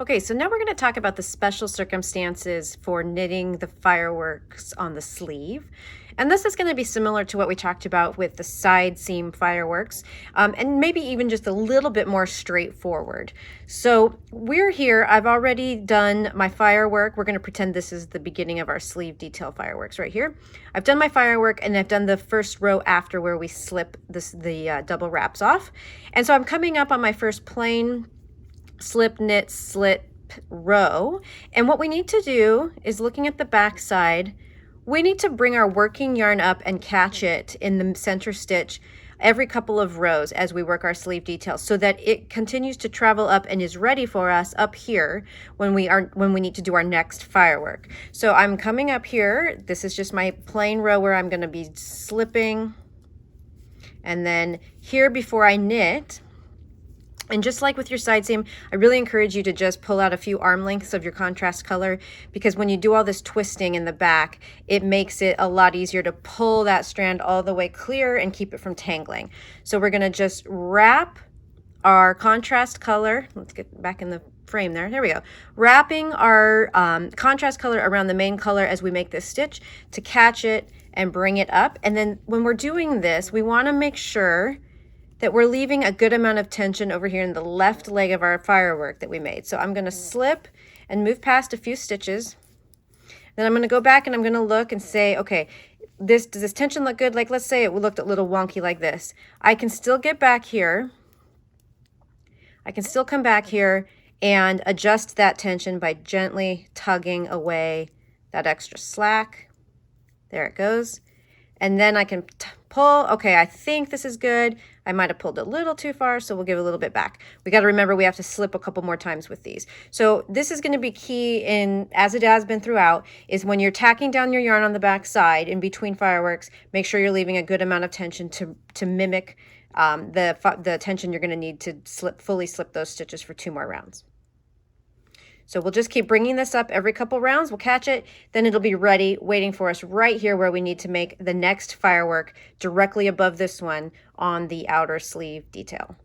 Okay, so now we're going to talk about the special circumstances for knitting the fireworks on the sleeve. And this is going to be similar to what we talked about with the side seam fireworks, and maybe even just a little bit more straightforward. So we're here, I've already done my firework. We're going to pretend this is the beginning of our sleeve detail fireworks right here. I've done my firework and I've done the first row after where we slip the double wraps off. And so I'm coming up on my first plain slip, knit, slip row. And what we need to do is, looking at the back side, we need to bring our working yarn up and catch it in the center stitch every couple of rows as we work our sleeve details, so that it continues to travel up and is ready for us up here when we need to do our next firework. So I'm coming up here. This is just my plain row where I'm going to be slipping, and then here before I knit. And just like with your side seam, I really encourage you to just pull out a few arm lengths of your contrast color, because when you do all this twisting in the back, it makes it a lot easier to pull that strand all the way clear and keep it from tangling. So we're going to just wrap our contrast color. Let's get back in the frame there. There we go. Wrapping our contrast color around the main color as we make this stitch to catch it and bring it up. And then when we're doing this, we want to make sure that we're leaving a good amount of tension over here in the left leg of our firework that we made. So I'm going to slip and move past a few stitches. Then I'm going to go back and I'm going to look and say, okay, does this tension look good? Like, let's say it looked a little wonky like this. I can still get back here. I can still come back here and adjust that tension by gently tugging away that extra slack. There it goes. And then I can pull. Okay, I think this is good. I might have pulled a little too far, so we'll give a little bit back. We got to remember we have to slip a couple more times with these. So this is going to be key in, as it has been throughout, is when you're tacking down your yarn on the back side in between fireworks, make sure you're leaving a good amount of tension to mimic the tension you're going to need to fully slip those stitches for 2 more rounds. So we'll just keep bringing this up every couple rounds. We'll catch it, then it'll be ready, waiting for us right here where we need to make the next firework directly above this one on the outer sleeve detail.